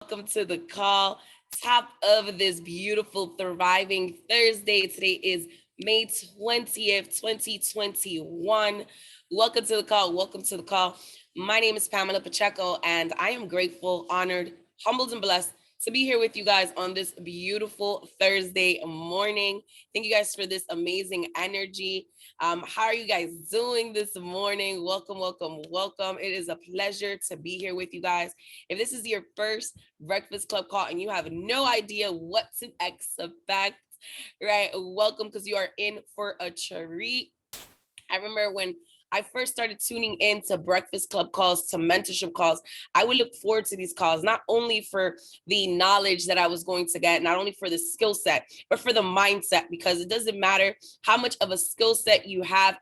Welcome to the call. Top of this beautiful, thriving Thursday. Today is May 20th, 2021. Welcome to the call. Welcome to the call. My name is Pamela Pacheco, and I am grateful, honored, humbled, and blessed to be here with you guys on this beautiful Thursday morning. Thank you guys for this amazing energy. How are you guys doing this morning? Welcome, welcome, welcome. It is a pleasure to be here with you guys. If this is your first Breakfast Club call and you have no idea what to expect, right? Welcome, because you are in for a treat. I remember when I first started tuning into Breakfast Club calls, to mentorship calls, I would look forward to these calls, not only for the knowledge that I was going to get, not only for the skill set, but for the mindset, because it doesn't matter how much of a skill set you have.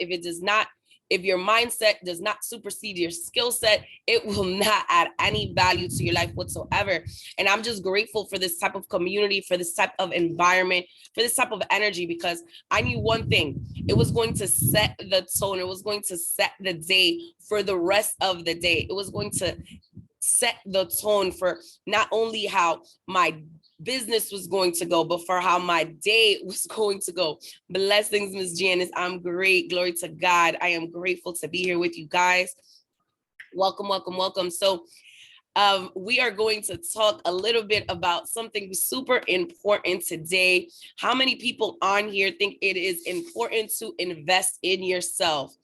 If your mindset does not supersede your skill set, it will not add any value to your life whatsoever. And I'm just grateful for this type of community, for this type of environment, for this type of energy, because I knew one thing: it was going to set the tone. It was going to set the day for the rest of the day. It was going to set the tone for not only how my business was going to go, but for how my day was going to go. Blessings, Miss Janice. I'm great. Glory to God. I am grateful to be here with you guys. Welcome, welcome, welcome. So we are going to talk a little bit about something super important today. How many people on here think it is important to invest in yourself?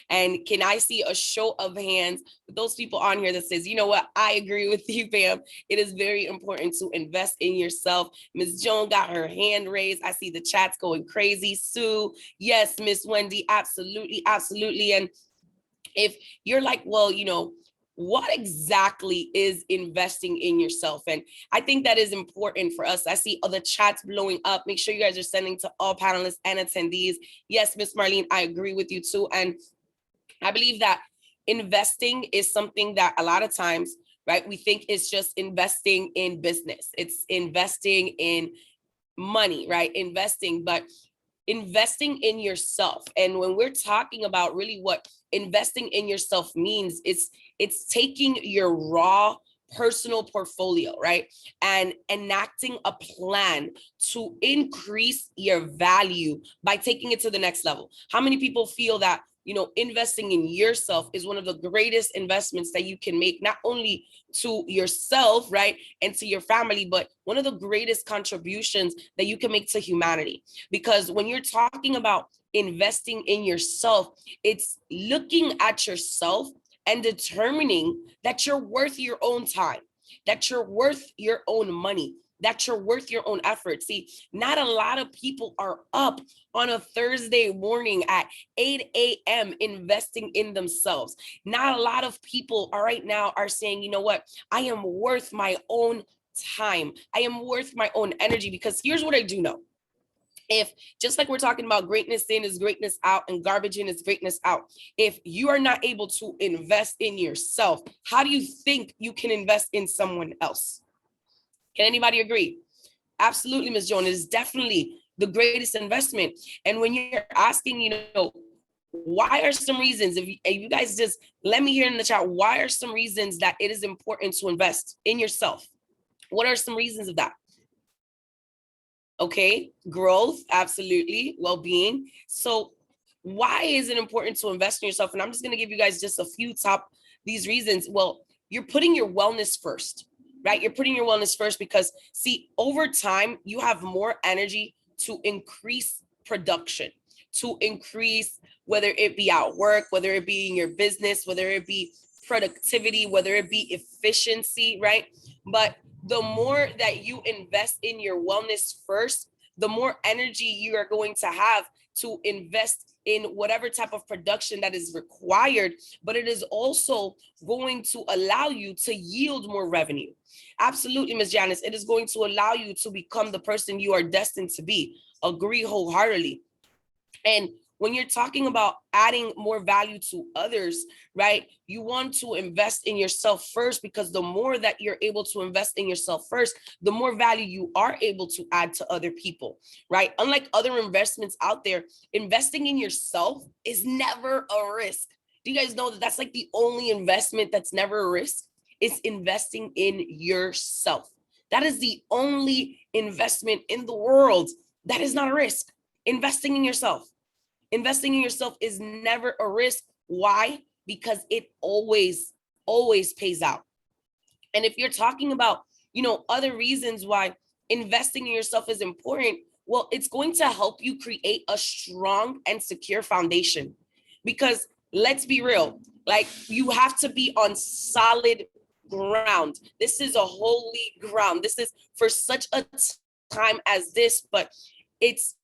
And can I see a show of hands with those people on here that says, you know what, I agree with you, Pam. It is very important to invest in yourself. Miss Joan got her hand raised. I see the chats going crazy. Sue, yes, Miss Wendy, absolutely, absolutely. And if you're like, well, what exactly is investing in yourself? And I think that is important for us. I see other chats blowing up. Make sure you guys are sending to all panelists and attendees. Yes, Miss Marlene, I agree with you too. And I believe that investing is something that a lot of times, right, we think it's just investing in business. It's investing in money, right? But investing in yourself. And when we're talking about really what investing in yourself means, it's taking your raw personal portfolio, right, and enacting a plan to increase your value by taking it to the next level. How many people feel that investing in yourself is one of the greatest investments that you can make, not only to yourself, right, and to your family, but one of the greatest contributions that you can make to humanity? Because when you're talking about investing in yourself, it's looking at yourself and determining that you're worth your own time, that you're worth your own money, that you're worth your own effort. See, not a lot of people are up on a Thursday morning at 8 a.m. investing in themselves. Not a lot of people are right now are saying, you know what, I am worth my own time. I am worth my own energy. Because here's what I do know. If, just like we're talking about, greatness in is greatness out and garbage in is greatness out, if you are not able to invest in yourself, how do you think you can invest in someone else? Can anybody agree? Absolutely, Ms. Jones. It is definitely the greatest investment. And when you're asking, why are some reasons, if you guys just let me hear in the chat, why are some reasons that it is important to invest in yourself? What are some reasons of that? Okay, growth, absolutely, well-being. So why is it important to invest in yourself? And I'm just going to give you guys just a few these reasons. Well, you're putting your wellness first, right? You're putting your wellness first because, see, over time, you have more energy to increase production, to increase, whether it be at work, whether it be in your business, whether it be productivity, whether it be efficiency, right? But the more that you invest in your wellness first, the more energy you are going to have to invest in whatever type of production that is required, but it is also going to allow you to yield more revenue. Absolutely, Ms. Janice, it is going to allow you to become the person you are destined to be. Agree wholeheartedly. And when you're talking about adding more value to others, right, you want to invest in yourself first, because the more that you're able to invest in yourself first, the more value you are able to add to other people, right? Unlike other investments out there, investing in yourself is never a risk. Do you guys know that that's like the only investment that's never a risk? is investing in yourself. That is the only investment in the world that is not a risk. Investing in yourself. Investing in yourself is never a risk. Why? Because it always, always pays out. And if you're talking about, other reasons why investing in yourself is important, well, it's going to help you create a strong and secure foundation. Because let's be real, like, you have to be on solid ground. This is a holy ground. This is for such a time as this, but it's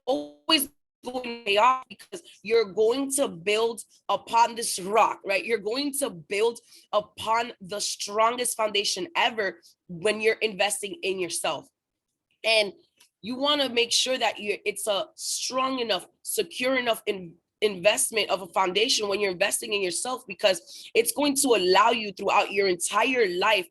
always going to pay off because you're going to build upon this rock, right? You're going to build upon the strongest foundation ever when you're investing in yourself. And you want to make sure that it's a strong enough, secure enough investment of a foundation when you're investing in yourself, because it's going to allow you throughout your entire life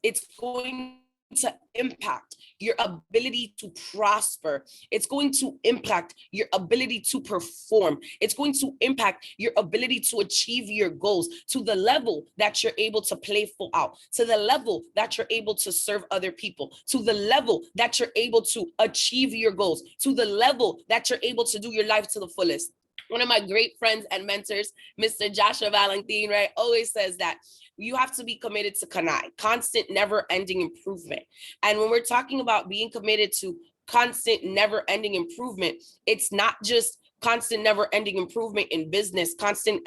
it's going to impact your ability to prosper. It's going to impact your ability to perform. It's going to impact your ability to achieve your goals to the level that you're able to play full out, to the level that you're able to serve other people, to the level that you're able to achieve your goals, to the level that you're able to do your life to the fullest. One of my great friends and mentors, Mr. Joshua Valentine, right, always says that you have to be committed to constant, never-ending improvement. And when we're talking about being committed to constant, never-ending improvement, it's not just constant, never-ending improvement in business, constant,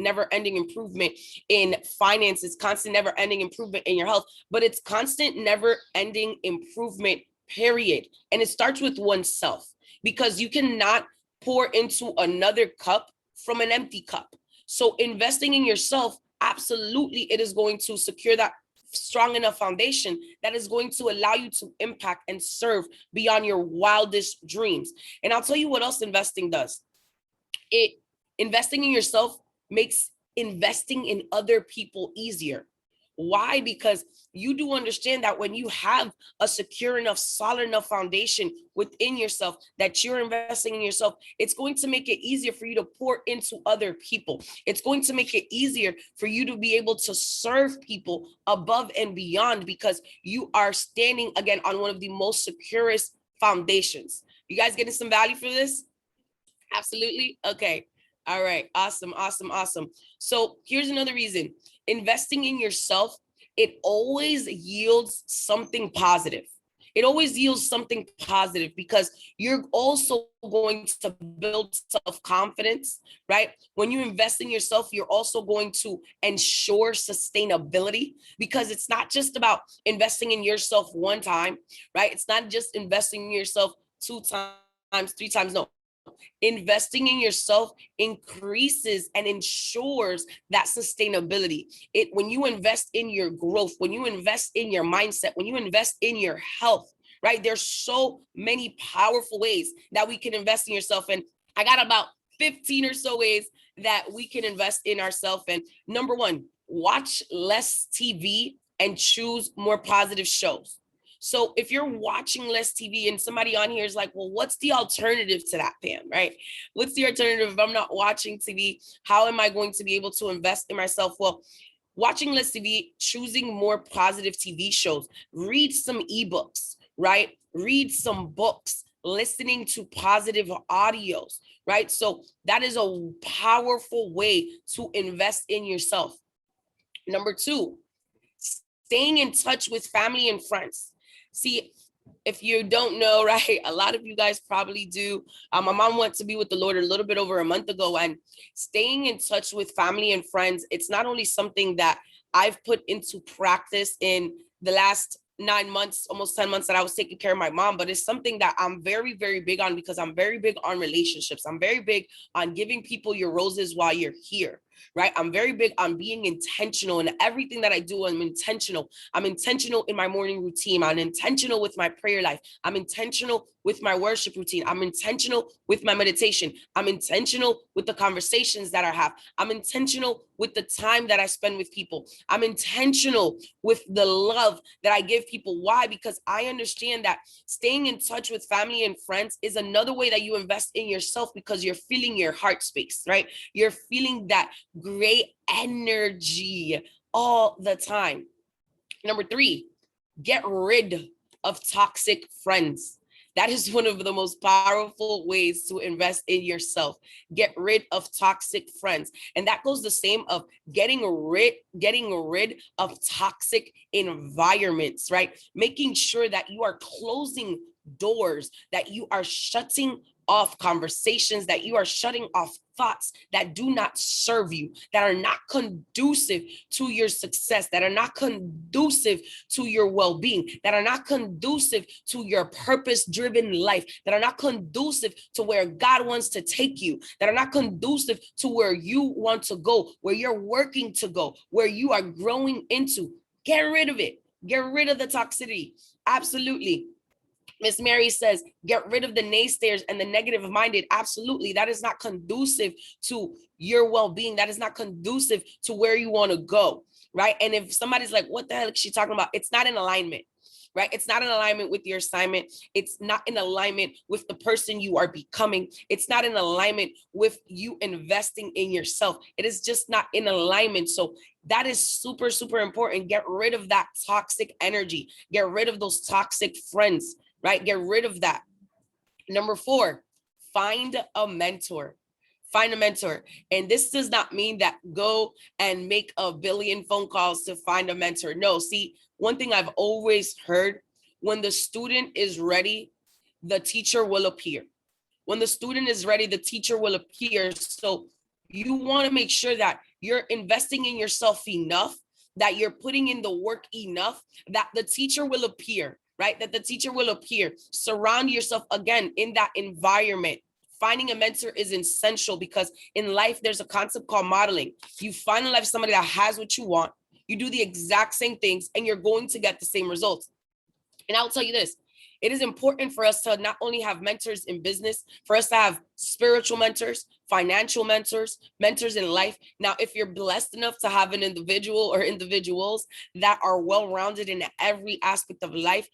never-ending improvement in finances, constant, never-ending improvement in your health, but it's constant, never-ending improvement, period. And it starts with oneself, because you cannot pour into another cup from an empty cup. So investing in yourself, absolutely, it is going to secure that strong enough foundation that is going to allow you to impact and serve beyond your wildest dreams. And I'll tell you what else investing does. Investing in yourself makes investing in other people easier. Why? Because you do understand that when you have a secure enough, solid enough foundation within yourself, that you're investing in yourself, it's going to make it easier for you to pour into other people. It's going to make it easier for you to be able to serve people above and beyond, because you are standing, again, on one of the most securest foundations. You guys getting some value for this? Absolutely. Okay. All right. Awesome. So here's another reason. Investing in yourself, it always yields something positive. It always yields something positive because you're also going to build self-confidence, right? When you invest in yourself, you're also going to ensure sustainability, because it's not just about investing in yourself one time, right? It's not just investing in yourself 2 times, 3 times. No, investing in yourself increases and ensures that sustainability. When you invest in your growth, when you invest in your mindset, when you invest in your health, right? There's so many powerful ways that we can invest in yourself. And I got about 15 or so ways that we can invest in ourselves. And number one, watch less TV and choose more positive shows. So if you're watching less TV and somebody on here is like, well, what's the alternative to that, Pam, right? What's the alternative if I'm not watching TV? How am I going to be able to invest in myself? Well, watching less TV, choosing more positive TV shows, read some ebooks, right? Read some books, listening to positive audios, right? So that is a powerful way to invest in yourself. Number two, staying in touch with family and friends. See, if you don't know, right, a lot of you guys probably do. My mom went to be with the Lord a little bit over a month ago, and staying in touch with family and friends, it's not only something that I've put into practice in the last 9 months, almost 10 months that I was taking care of my mom, but it's something that I'm very, very big on, because I'm very big on relationships. I'm very big on giving people your roses while you're here, right? I'm very big on being intentional in everything that I do. I'm intentional. I'm intentional in my morning routine. I'm intentional with my prayer life. I'm intentional with my worship routine. I'm intentional with my meditation. I'm intentional with the conversations that I have. I'm intentional with the time that I spend with people. I'm intentional with the love that I give people. Why? Because I understand that staying in touch with family and friends is another way that you invest in yourself, because you're feeling your heart space, right? You're feeling that great energy all the time. Number 3, get rid of toxic friends. That is one of the most powerful ways to invest in yourself. Get rid of toxic friends. And that goes the same of getting rid of toxic environments, right? Making sure that you are closing doors, that you are shutting off conversations, that you are shutting off thoughts that do not serve you, that are not conducive to your success, that are not conducive to your well-being, that are not conducive to your purpose-driven life, that are not conducive to where God wants to take you, that are not conducive to where you want to go, where you're working to go, where you are growing into. Get rid of it. Get rid of the toxicity. Absolutely. Miss Mary says, get rid of the naysayers and the negative minded. Absolutely. That is not conducive to your well-being. That is not conducive to where you want to go, right? And if somebody's like, what the hell is she talking about? It's not in alignment, right? It's not in alignment with your assignment. It's not in alignment with the person you are becoming. It's not in alignment with you investing in yourself. It is just not in alignment. So that is super, super important. Get rid of that toxic energy. Get rid of those toxic friends, right? Get rid of that. Number 4, find a mentor. Find a mentor. And this does not mean that go and make a billion phone calls to find a mentor. No, see, one thing I've always heard, when the student is ready, the teacher will appear. When the student is ready, the teacher will appear. So you want to make sure that you're investing in yourself enough, that you're putting in the work enough, that the teacher will appear, right? That the teacher will appear. Surround yourself again in that environment. Finding a mentor is essential because in life, there's a concept called modeling. You find in life somebody that has what you want, you do the exact same things, and you're going to get the same results. And I'll tell you this, it is important for us to not only have mentors in business, for us to have spiritual mentors, financial mentors, mentors in life. Now, if you're blessed enough to have an individual or individuals that are well-rounded in every aspect of life,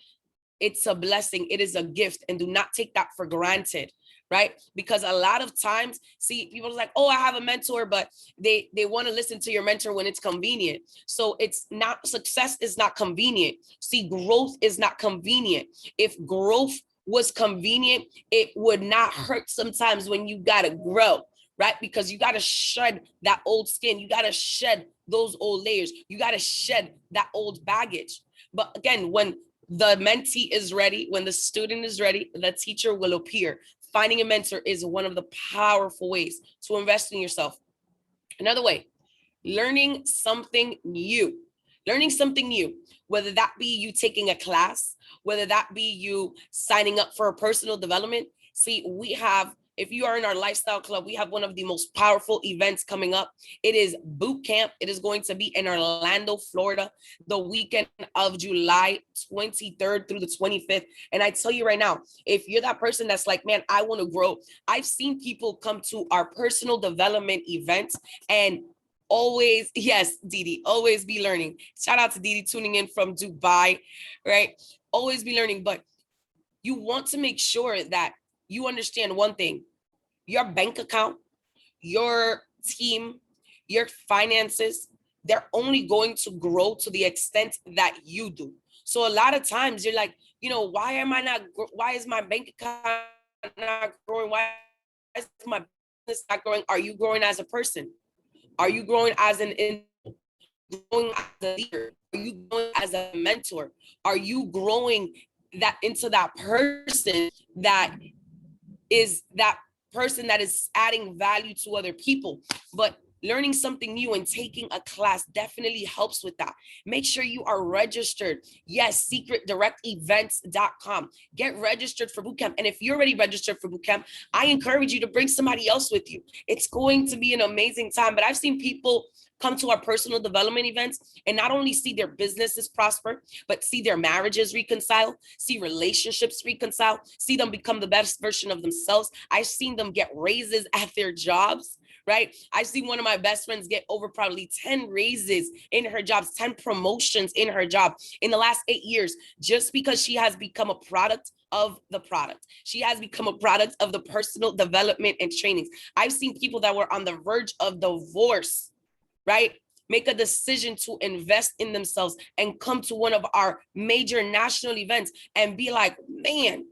it's a blessing. It is a gift, and do not take that for granted, right? Because a lot of times, see, people are like, oh, I have a mentor, but they want to listen to your mentor when it's convenient. So it's not, success is not convenient. See, growth is not convenient. If growth was convenient, it would not hurt sometimes when you got to grow, right? Because you got to shed that old skin. You got to shed those old layers. You got to shed that old baggage. But again, when the mentee is ready, when the student is ready, the teacher will appear. Finding a mentor is one of the powerful ways to invest in yourself. Another way, learning something new. Learning something new, whether that be you taking a class, whether that be you signing up for a personal development. See, we have, if you are in our lifestyle club, we have one of the most powerful events coming up. It is boot camp. It is going to be in Orlando, Florida, the weekend of July 23rd through the 25th. And I tell you right now, if you're that person that's like, man, I want to grow. I've seen people come to our personal development events and always, yes, Didi, always be learning. Shout out to Didi tuning in from Dubai, right? Always be learning, but you want to make sure that you understand one thing. Your bank account, your team, your finances, they're only going to grow to the extent that you do. So a lot of times you're like, why is my bank account not growing? Why is my business not growing? Are you growing as a person? Are you growing as an individual? Growing as a leader? Are you growing as a mentor? Are you growing that into that person that is adding value to other people? But learning something new and taking a class definitely helps with that. Make sure you are registered. Yes, secretdirectevents.com. Get registered for bootcamp. And if you're already registered for bootcamp, I encourage you to bring somebody else with you. It's going to be an amazing time. But I've seen people come to our personal development events and not only see their businesses prosper, but see their marriages reconcile, see relationships reconcile, see them become the best version of themselves. I've seen them get raises at their jobs, right? I've seen one of my best friends get over probably 10 raises in her jobs, 10 promotions in her job in the last 8 years, just because she has become a product of the product. She has become a product of the personal development and trainings. I've seen people that were on the verge of divorce, right? make a decision to invest in themselves and come to one of our major national events and be like, man,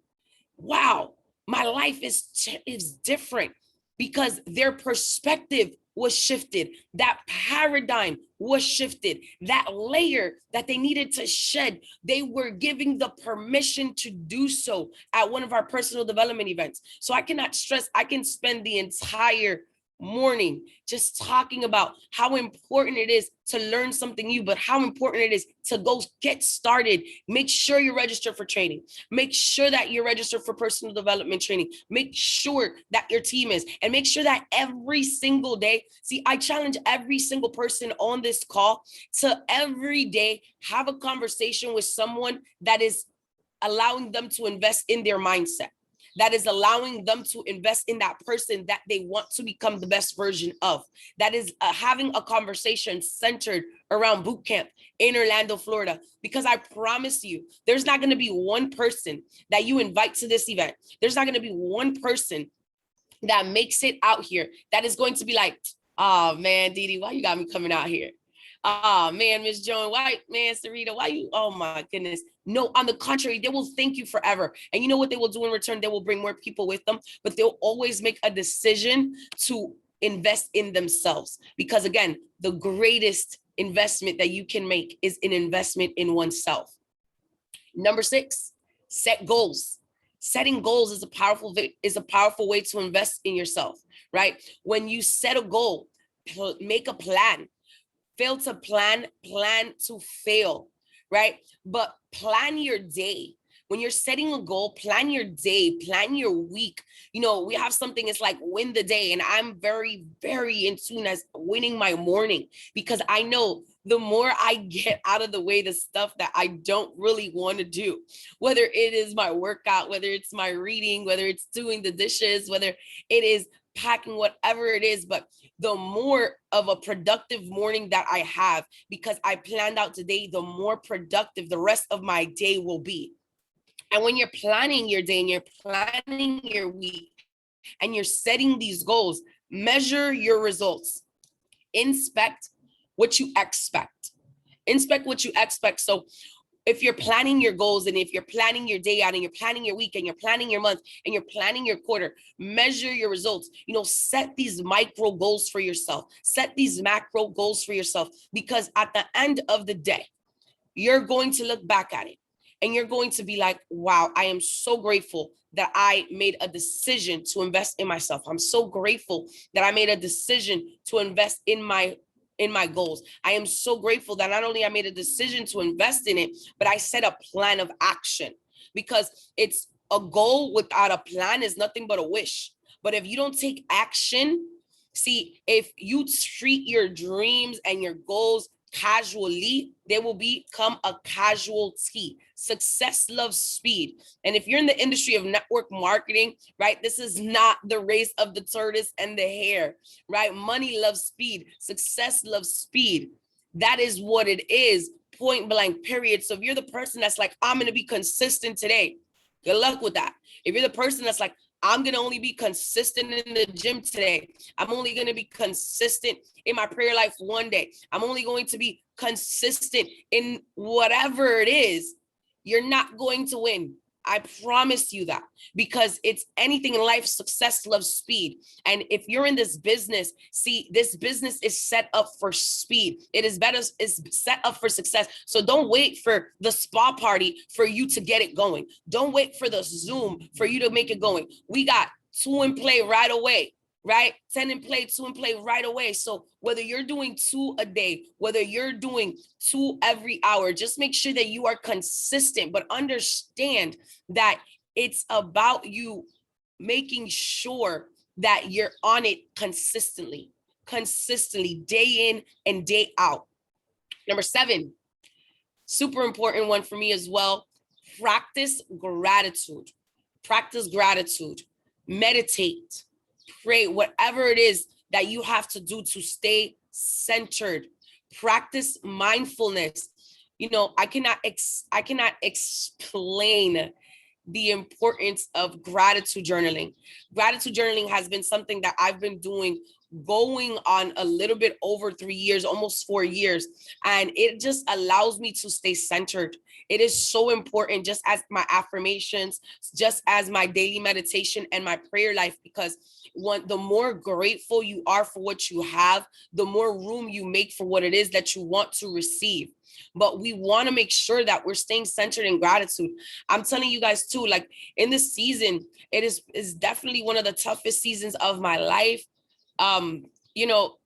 wow, my life is different, because their perspective was shifted. That paradigm was shifted. That layer that they needed to shed, they were giving the permission to do so at one of our personal development events. So I cannot stress, I can spend the entire morning just talking about how important it is to learn something new, but how important it is to go get started. Make sure you're registered for training. Make sure that you're registered for personal development training. Make sure that your team is, and make sure that every single day, see, I challenge every single person on this call to every day have a conversation with someone that is allowing them to invest in their mindset, that is allowing them to invest in that person that they want to become the best version of, that is having a conversation centered around boot camp in Orlando, Florida. Because I promise you, there's not going to be one person that you invite to this event. There's not going to be one person that makes it out here that is going to be like, oh man, Didi, why you got me coming out here? Oh man, Miss Joan, why, man, Sarita, why you, oh my goodness. No, on the contrary, they will thank you forever. And you know what they will do in return? They will bring more people with them, but they'll always make a decision to invest in themselves. Because again, the greatest investment that you can make is an investment in oneself. Number 6, set goals. Setting goals is a powerful way to invest in yourself, right? When you set a goal, make a plan. Fail to plan, plan to fail, right? But plan your day. When you're setting a goal, plan your day, plan your week. You know, we have something, it's like win the day. And I'm very, very in tune as winning my morning, because I know the more I get out of the way, the stuff that I don't really want to do, whether it is my workout, whether it's my reading, whether it's doing the dishes, whether it is packing, whatever it is, but the more of a productive morning that I have, because I planned out today, the more productive the rest of my day will be. And when you're planning your day and you're planning your week and you're setting these goals, measure your results. Inspect what you expect. Inspect what you expect. So if you're planning your goals, and if you're planning your day out, and you're planning your week, and you're planning your month, and you're planning your quarter, measure your results. You know, set these micro goals for yourself. Set these macro goals for yourself, because at the end of the day, you're going to look back at it and you're going to be like, wow, I am so grateful that I made a decision to invest in myself. I'm so grateful that I made a decision to invest in my goals. I am so grateful that not only I made a decision to invest in it, but I set a plan of action, because it's a goal without a plan is nothing but a wish. But if you don't take action, see, if you treat your dreams and your goals casually, they will become a casualty. Success loves speed. And if you're in the industry of network marketing, right, this is not the race of the tortoise and the hare, right? Money loves speed. Success loves speed. That is what it is, point blank, period. So if you're the person that's like, I'm going to be consistent today, good luck with that. If you're the person that's like, I'm going to only be consistent in the gym today, I'm only going to be consistent in my prayer life one day, I'm only going to be consistent in whatever it is, you're not going to win. I promise you that, because it's anything in life, success loves speed. And if you're in this business, see, this business is set up for speed. It is set up for success. So don't wait for the spa party for you to get it going. Don't wait for the Zoom for you to make it going. We got 2 in play right away, right? 10 in play, 2 in play right away. So whether you're doing 2 a day, whether you're doing 2 every hour, just make sure that you are consistent, but understand that it's about you making sure that you're on it consistently, day in and day out. Number 7, super important one for me as well. Practice gratitude. Practice gratitude. Meditate. Pray, whatever it is that you have to do to stay centered. Practice mindfulness. You know, I cannot explain the importance of gratitude journaling. Gratitude journaling has been something that I've been doing going on a little bit over 3 years, almost 4 years, and it just allows me to stay centered. It is so important, just as my affirmations, just as my daily meditation and my prayer life, because the more grateful you are for what you have, the more room you make for what it is that you want to receive. But we want to make sure that we're staying centered in gratitude. I'm telling you guys too, like in this season, it is definitely one of the toughest seasons of my life. You know,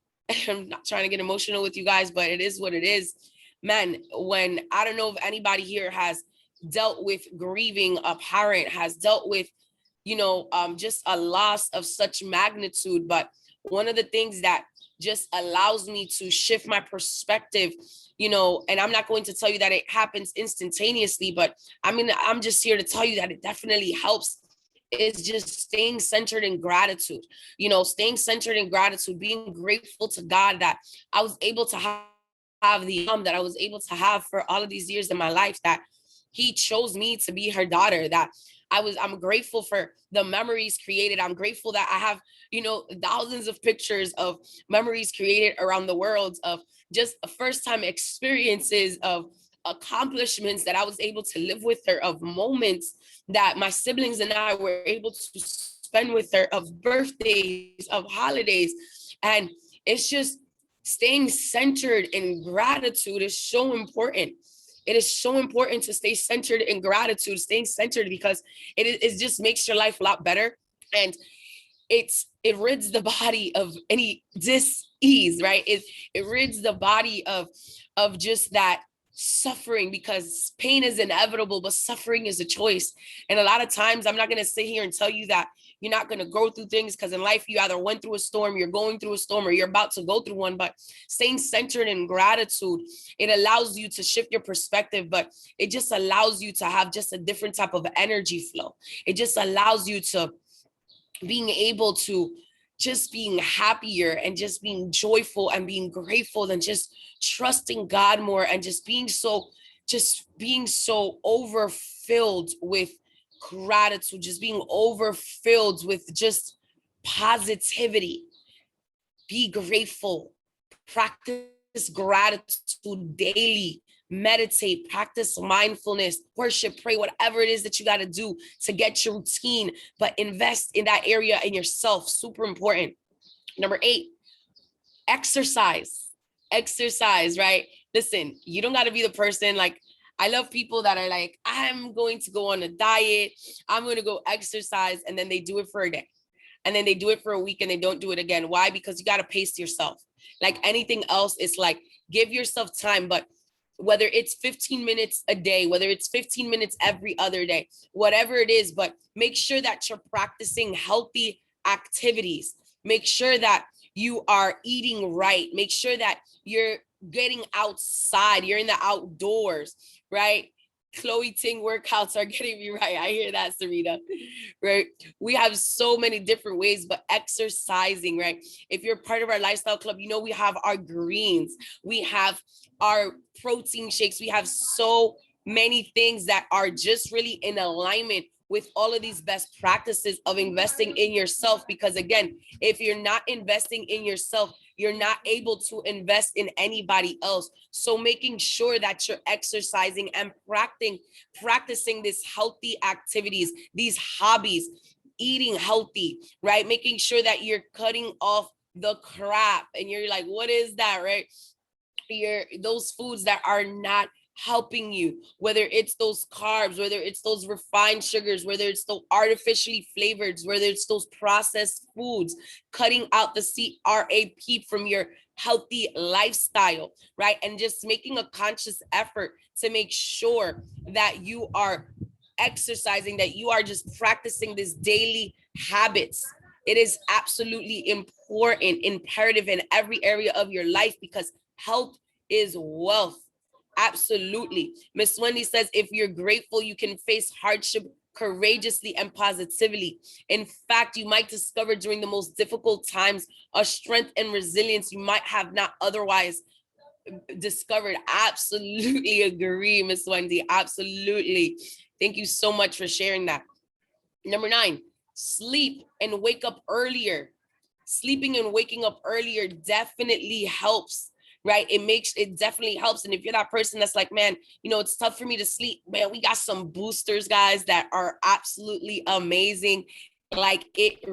I'm not trying to get emotional with you guys, but it is what it is. Man, when I don't know if anybody here has dealt with grieving a parent, has dealt with, just a loss of such magnitude. But one of the things that just allows me to shift my perspective, and I'm not going to tell you that it happens instantaneously, but I'm just here to tell you that it definitely helps, is just staying centered in gratitude, staying centered in gratitude, being grateful to God that I was able to have the mom that I was able to have for all of these years in my life, that he chose me to be her daughter, that I'm grateful for the memories created. I'm grateful that I have, thousands of pictures of memories created around the world, of just first time experiences, of accomplishments that I was able to live with her, of moments that my siblings and I were able to spend with her, of birthdays, of holidays. And it's just staying centered in gratitude is so important. It is so important to stay centered in gratitude, staying centered, because it just makes your life a lot better. And it rids the body of any dis-ease, right? It rids the body of just that suffering, because pain is inevitable, but suffering is a choice. And a lot of times, I'm not going to sit here and tell you that you're not going to go through things, because in life you either went through a storm, you're going through a storm, or you're about to go through one. But staying centered in gratitude, it allows you to shift your perspective, but it just allows you to have just a different type of energy flow. It just allows you to being able to just being happier and just being joyful and being grateful, and just trusting God more, and just being so overfilled with gratitude, just being overfilled with just positivity. Be grateful, practice gratitude daily, meditate, practice mindfulness, worship, pray, whatever it is that you got to do to get your routine, but invest in that area in yourself. Super important. Number 8, exercise. Exercise, right? Listen, you don't got to be the person, like, I love people that are like, I'm going to go on a diet, I'm going to go exercise, and then they do it for a day, and then they do it for a week, and they don't do it again. Why? Because you got to pace yourself. Like anything else, it's like, give yourself time. But whether it's 15 minutes a day, whether it's 15 minutes every other day, whatever it is, but make sure that you're practicing healthy activities. Make sure that you are eating right. Make sure that you're getting outside, you're in the outdoors, right? Chloe Ting workouts are getting me right. I hear that, Sarita, right? We have so many different ways, but exercising, right? If you're part of our lifestyle club, we have our greens, we have our protein shakes, we have so many things that are just really in alignment with all of these best practices of investing in yourself. Because again, if you're not investing in yourself, you're not able to invest in anybody else. So making sure that you're exercising and practicing these healthy activities, these hobbies, eating healthy, right? Making sure that you're cutting off the crap. And you're like, what is that, right? Those foods that are not helping you, whether it's those carbs, whether it's those refined sugars, whether it's those artificially flavored, whether it's those processed foods, cutting out the CRAP from your healthy lifestyle, right? And just making a conscious effort to make sure that you are exercising, that you are just practicing these daily habits. It is absolutely important, imperative in every area of your life, because health is wealth. Absolutely. Miss Wendy says, if you're grateful, you can face hardship courageously and positively. In fact, you might discover during the most difficult times a strength and resilience you might have not otherwise discovered. Absolutely agree, Miss Wendy. Absolutely. Thank you so much for sharing that. Number 9, sleep and wake up earlier. Sleeping and waking up earlier definitely helps, right? It definitely helps. And if you're that person that's like, man, it's tough for me to sleep, man, we got some boosters, guys, that are absolutely amazing. Like it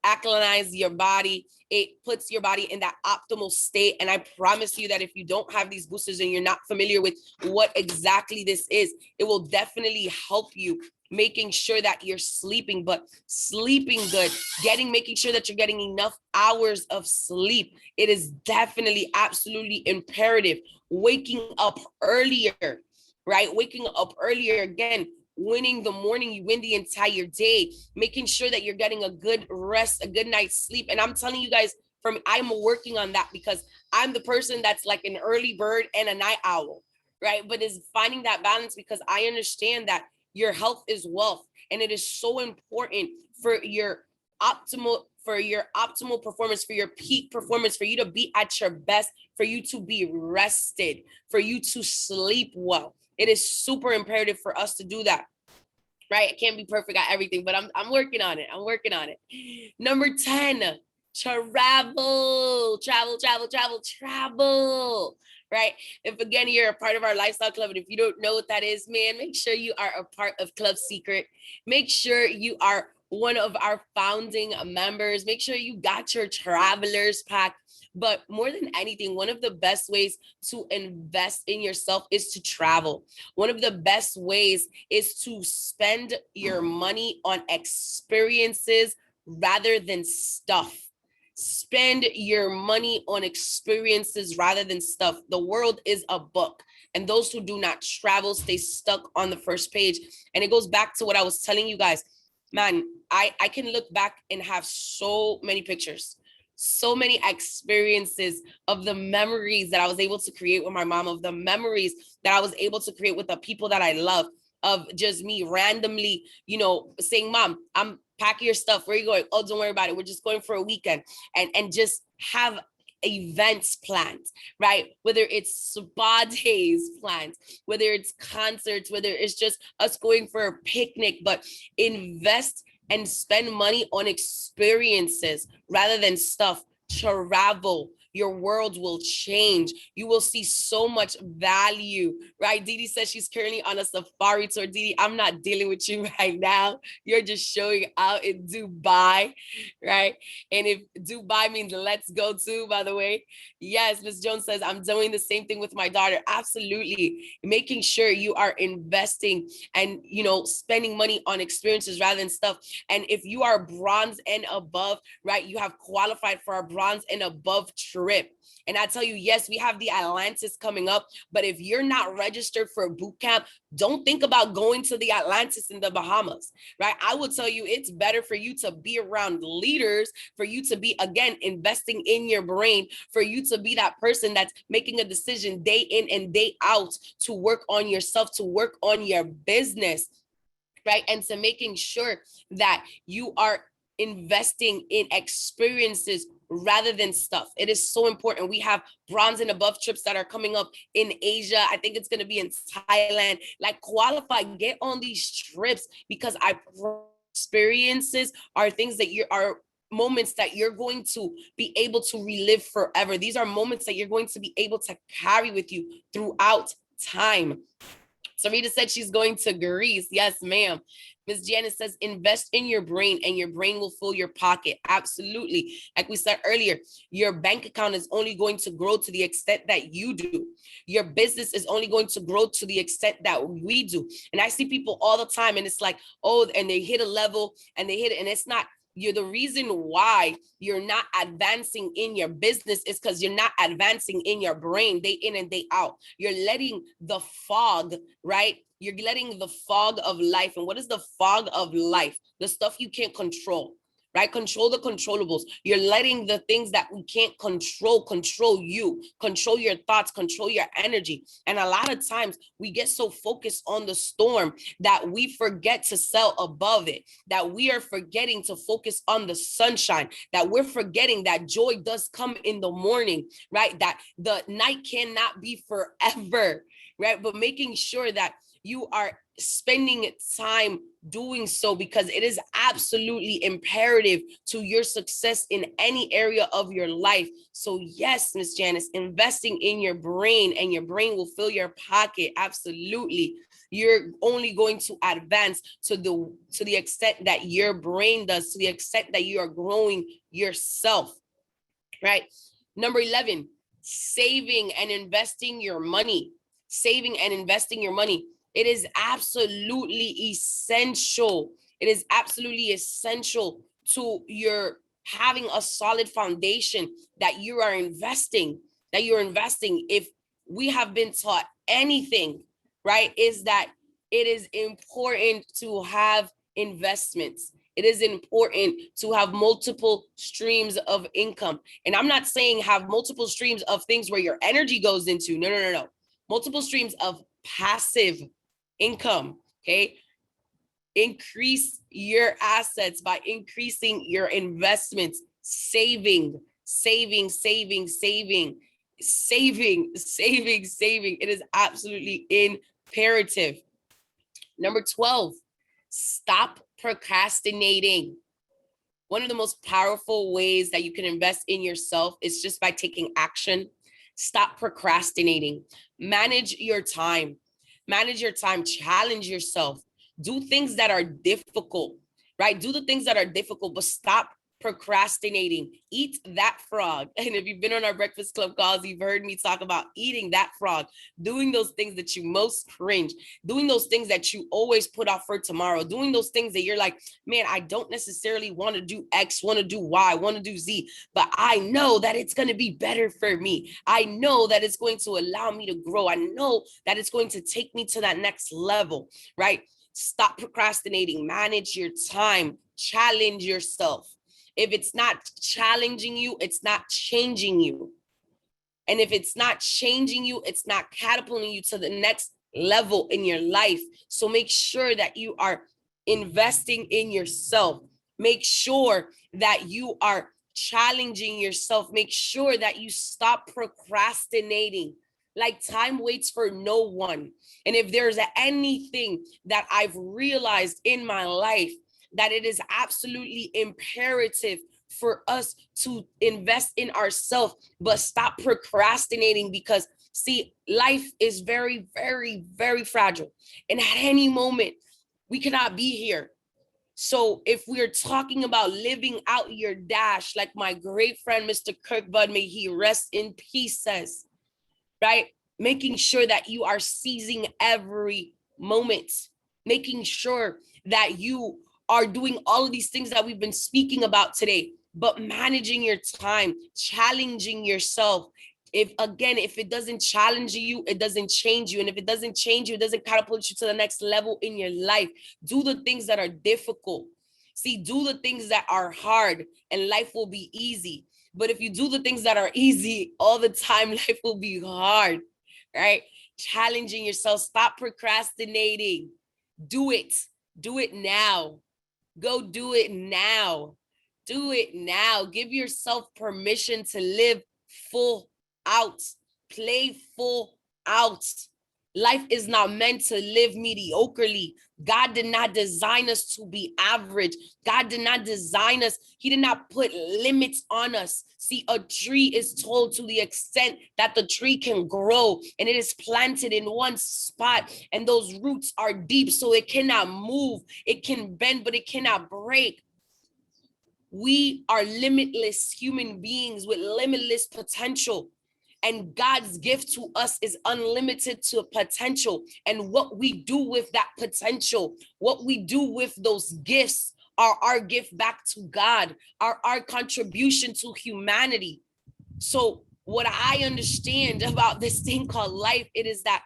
alkalinizes your body. It puts your body in that optimal state. And I promise you that if you don't have these boosters and you're not familiar with what exactly this is, it will definitely help you making sure that you're sleeping, but sleeping good, making sure that you're getting enough hours of sleep. It is definitely absolutely imperative. Waking up earlier, right? Waking up earlier, again, winning the morning, you win the entire day, making sure that you're getting a good rest, a good night's sleep. And I'm telling you guys, I'm working on that because I'm the person that's like an early bird and a night owl, right? But is finding that balance because I understand that your health is wealth, and it is so important for your optimal performance, for your peak performance, for you to be at your best, for you to be rested, for you to sleep well. It is super imperative for us to do that, right? I can't be perfect at everything, but I'm working on it. I'm working on it. Number 10, travel, right? If again, you're a part of our lifestyle club, and if you don't know what that is, man, make sure you are a part of Club Secret. Make sure you are one of our founding members. Make sure you got your traveler's pack. But more than anything, one of the best ways to invest in yourself is to travel. One of the best ways is to spend your money on experiences rather than stuff. Spend your money on experiences rather than stuff. The world is a book, and those who do not travel stay stuck on the first page. And it goes back to what I was telling you guys. Man, I can look back and have so many pictures, so many experiences of the memories that I was able to create with my mom, of the memories that I was able to create with the people that I love, of just me randomly, saying, Mom, I'm packing your stuff. Where are you going? Oh, don't worry about it. We're just going for a weekend, and just have events planned, right? Whether it's spa days planned, whether it's concerts, whether it's just us going for a picnic, but invest and spend money on experiences rather than stuff. Travel. Your world will change. You will see so much value, right? Didi says she's currently on a safari tour. Didi, I'm not dealing with you right now. You're just showing out in Dubai, right? And if Dubai means let's go too, by the way. Yes, Miss Jones says, I'm doing the same thing with my daughter. Absolutely. Making sure you are investing and, spending money on experiences rather than stuff. And if you are bronze and above, right, you have qualified for our bronze and above trip. And I tell you, yes, we have the Atlantis coming up, but if you're not registered for a boot camp, don't think about going to the Atlantis in the Bahamas, right? I will tell you, it's better for you to be around leaders, for you to be, again, investing in your brain, for you to be that person that's making a decision day in and day out to work on yourself, to work on your business, right? And to making sure that you are investing in experiences rather than stuff. It is so important. We have bronze and above trips that are coming up in Asia. I think it's going to be in Thailand. Like, qualify, get on these trips, because experiences are things that are moments that you're going to be able to relive forever. These are moments that you're going to be able to carry with you throughout time. Sarita said she's going to Greece. Yes, ma'am. Miss Janice says, invest in your brain and your brain will fill your pocket. Absolutely. Like we said earlier, your bank account is only going to grow to the extent that you do. Your business is only going to grow to the extent that we do. And I see people all the time, and it's like, oh, and they hit a level and they hit it, and it's not. You're the reason why you're not advancing in your business is because you're not advancing in your brain day in and day out. You're letting the fog, right? You're letting the fog of life. And what is the fog of life? The stuff you can't control, right? Control the controllables. You're letting the things that we can't control you, control your thoughts, control your energy. And a lot of times we get so focused on the storm that we forget to sail above it, that we are forgetting to focus on the sunshine, that we're forgetting that joy does come in the morning, right? That the night cannot be forever, right? But making sure that you are spending time doing so, because it is absolutely imperative to your success in any area of your life. So yes, Miss Janice, investing in your brain, and your brain will fill your pocket. Absolutely. You're only going to advance to the extent that your brain does, to the extent that you are growing yourself, right? Number 11, saving and investing your money. Saving and investing your money. It is absolutely essential. It is absolutely essential to your having a solid foundation that you are investing, If we have been taught anything, right, is that it is important to have investments. It is important to have multiple streams of income. And I'm not saying have multiple streams of things where your energy goes into. No. Multiple streams of passive income, okay? Increase your assets by increasing your investments, saving. It is absolutely imperative. Number 12, stop procrastinating. One of the most powerful ways that you can invest in yourself is just by taking action. Stop procrastinating. Manage your time. Challenge yourself. Do things that are difficult, right? Do the things that are difficult, but stop procrastinating. Eat that frog. And if you've been on our Breakfast Club calls, you've heard me talk about eating that frog, doing those things that you most cringe, doing those things that you always put off for tomorrow, doing those things that you're like, man, I don't necessarily want to do X, want to do Y, want to do Z, but I know that it's going to be better for me. I know that it's going to allow me to grow. I know that it's going to take me to that next level, right? Stop procrastinating. Manage your time. Challenge yourself. If it's not challenging you, it's not changing you. And if it's not changing you, it's not catapulting you to the next level in your life. So make sure that you are investing in yourself. Make sure that you are challenging yourself. Make sure that you stop procrastinating. Like, time waits for no one. And if there's anything that I've realized in my life, that it is absolutely imperative for us to invest in ourselves, but stop procrastinating, because see, life is very, very, very fragile. And at any moment, we cannot be here. So if we're talking about living out your dash, like my great friend, Mr. Kirk Bud, may he rest in peace, says, right? Making sure that you are seizing every moment, making sure that you are doing all of these things that we've been speaking about today, but managing your time, challenging yourself. If it doesn't challenge you, it doesn't change you. And if it doesn't change you, it doesn't catapult you to the next level in your life. Do the things that are difficult. See, do the things that are hard, and life will be easy. But if you do the things that are easy all the time, life will be hard, right? Challenging yourself. Stop procrastinating. Do it. Do it now. Go do it now. Do it now. Give yourself permission to live full out. Play full out. Life is not meant to live mediocrely. God did not design us to be average. God did not design us. He did not put limits on us. See, a tree is told to the extent that the tree can grow, and it is planted in one spot, and those roots are deep, so it cannot move. It can bend, but it cannot break. We are limitless human beings with limitless potential. And God's gift to us is unlimited to potential. And what we do with that potential, what we do with those gifts, are our gift back to God, are our contribution to humanity. So what I understand about this thing called life, it is that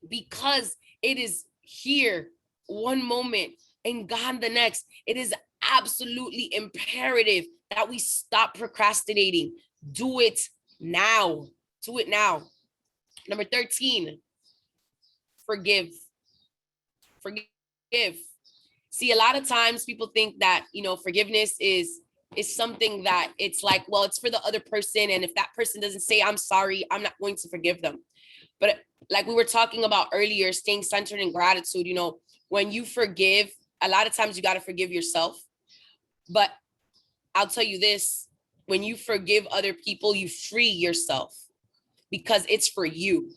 because it is here one moment and gone the next, it is absolutely imperative that we stop procrastinating. Do it now. Do it now. Number 13, forgive. Forgive. See, a lot of times people think that, forgiveness is something that it's like, well, it's for the other person. And if that person doesn't say, I'm sorry, I'm not going to forgive them. But like we were talking about earlier, staying centered in gratitude, you know, when you forgive, a lot of times you got to forgive yourself. But I'll tell you this, when you forgive other people, you free yourself because it's for you.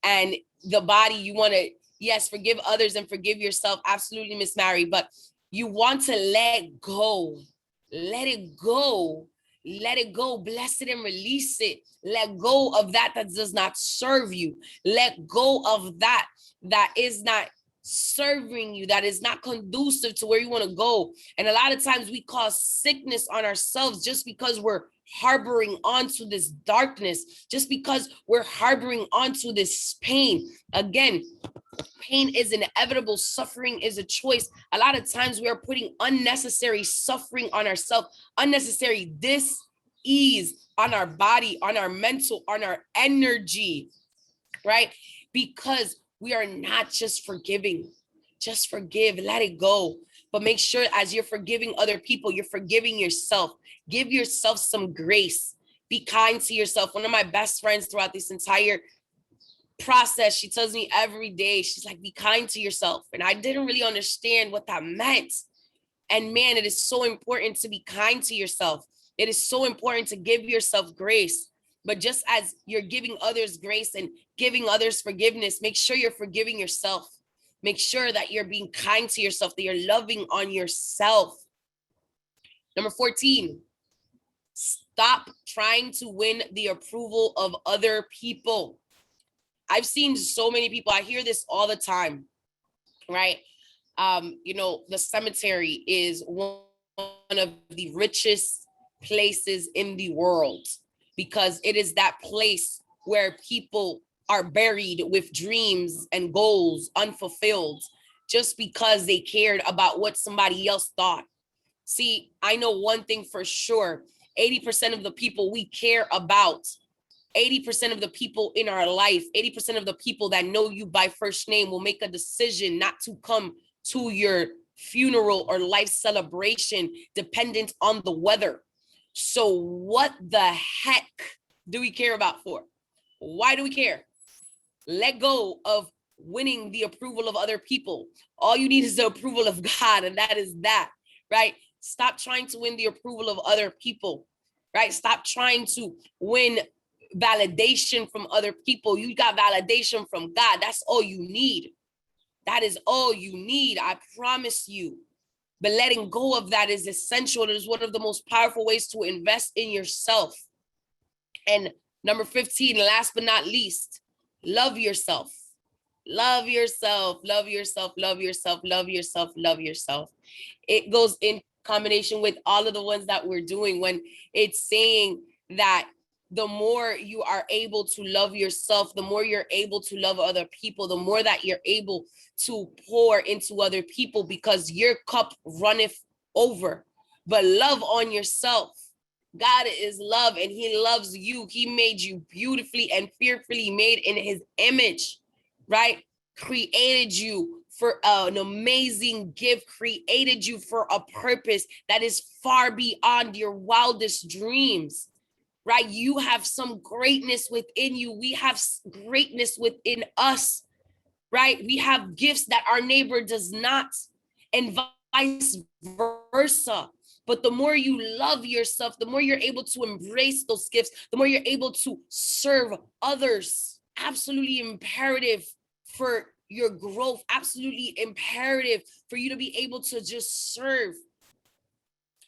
And the body, you want to, yes, forgive others and forgive yourself. Absolutely, Miss Mary. But you want to let go. Let it go. Let it go. Bless it and release it. Let go of that that does not serve you. Let go of that that is not serving you, that is not conducive to where you want to go. And a lot of times we cause sickness on ourselves just because we're harboring onto this darkness, just because we're harboring onto this pain. Again, pain is inevitable. Suffering is a choice. A lot of times we are putting unnecessary suffering on ourselves, unnecessary dis-ease on our body, on our mental, on our energy, right? Because we are not just forgiving. Just forgive, let it go. But make sure as you're forgiving other people, you're forgiving yourself. Give yourself some grace. Be kind to yourself. One of my best friends throughout this entire process, she tells me every day, she's like, be kind to yourself. And I didn't really understand what that meant. And man, it is so important to be kind to yourself. It is so important to give yourself grace. But just as you're giving others grace and giving others forgiveness, make sure you're forgiving yourself. Make sure that you're being kind to yourself, that you're loving on yourself. Number 14, stop trying to win the approval of other people. I've seen so many people, I hear this all the time, right? You know, the cemetery is one of the richest places in the world because it is that place where people are buried with dreams and goals unfulfilled just because they cared about what somebody else thought. See, I know one thing for sure, 80% of the people we care about, 80% of the people in our life, 80% of the people that know you by first name will make a decision not to come to your funeral or life celebration dependent on the weather. So what the heck do we care about for? Why do we care? Let go of winning the approval of other people. All you need is the approval of God, and that is that, right? Stop trying to win the approval of other people, right? Stop trying to win validation from other people. You got validation from God. That's all you need. That is all you need. I promise you. But letting go of that is essential. It is one of the most powerful ways to invest in yourself. And number 15, last but not least, love yourself. Love yourself, love yourself, love yourself, love yourself, love yourself. It goes in combination with all of the ones that we're doing when it's saying that the more you are able to love yourself, the more you're able to love other people, the more that you're able to pour into other people because your cup runneth over. But love on yourself. God is love and he loves you. He made you beautifully and fearfully made in his image, right? Created you for an amazing gift, created you for a purpose that is far beyond your wildest dreams, right? You have some greatness within you. We have greatness within us, right? We have gifts that our neighbor does not, and vice versa. But the more you love yourself, the more you're able to embrace those gifts, the more you're able to serve others. Absolutely imperative for your growth, absolutely imperative for you to be able to just serve.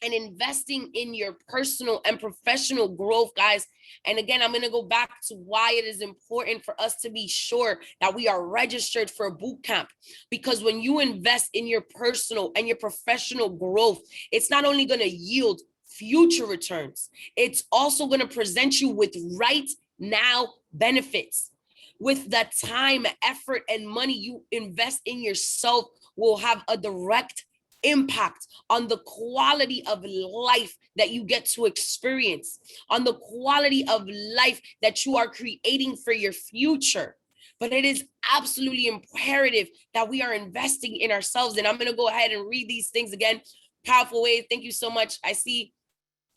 And investing in your personal and professional growth, guys. And again, I'm going to go back to why it is important for us to be sure that we are registered for a boot camp. Because when you invest in your personal and your professional growth, it's not only going to yield future returns, it's also going to present you with right now benefits. With the time, effort, and money you invest in yourself will have a direct impact on the quality of life that you get to experience, on the quality of life that you are creating for your future. But it is absolutely imperative that we are investing in ourselves. And I'm going to go ahead and read these things again. Powerful ways. Thank you so much. I see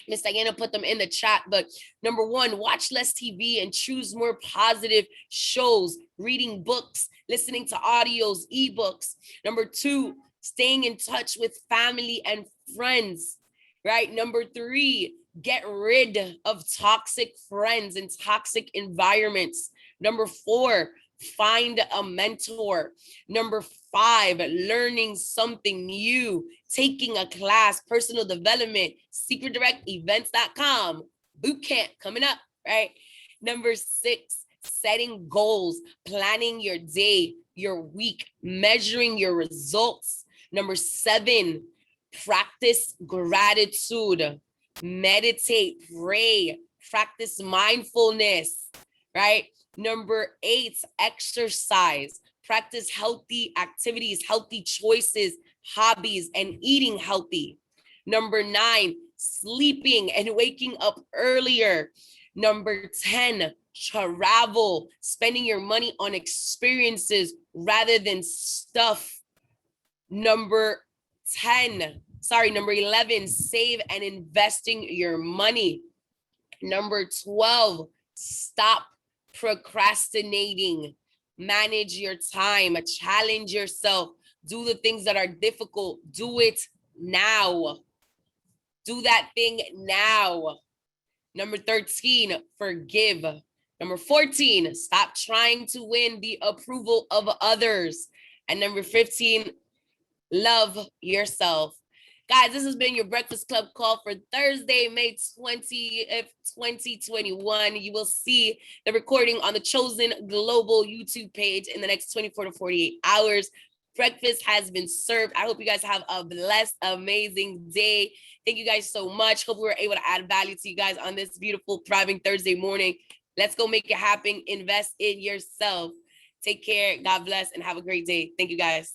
Miss Diana put them in the chat, but number one, watch less TV and choose more positive shows, reading books, listening to audios, ebooks. Number two, staying in touch with family and friends, right? Number three, get rid of toxic friends and toxic environments. Number four, find a mentor. Number five, learning something new, taking a class, personal development, secretdirectevents.com, boot camp coming up, right? Number six, setting goals, planning your day, your week, measuring your results. Number seven, practice gratitude, meditate, pray, practice mindfulness, right? Number eight, exercise, practice healthy activities, healthy choices, hobbies, and eating healthy. Number nine, sleeping and waking up earlier. Number 10, travel, spending your money on experiences rather than stuff. Number 11, save and investing your money. Number 12, stop procrastinating. Manage your time, challenge yourself, do the things that are difficult, do it now. Do that thing now. Number 13, forgive. Number 14, stop trying to win the approval of others. And number 15, love yourself. Guys, this has been your Breakfast Club call for Thursday, May 20th, 2021. You will see the recording on the Chosen Global YouTube page in the next 24 to 48 hours. Breakfast has been served. I hope you guys have a blessed, amazing day. Thank you guys so much. Hope we were able to add value to you guys on this beautiful, thriving Thursday morning. Let's go make it happen. Invest in yourself. Take care. God bless and have a great day. Thank you guys.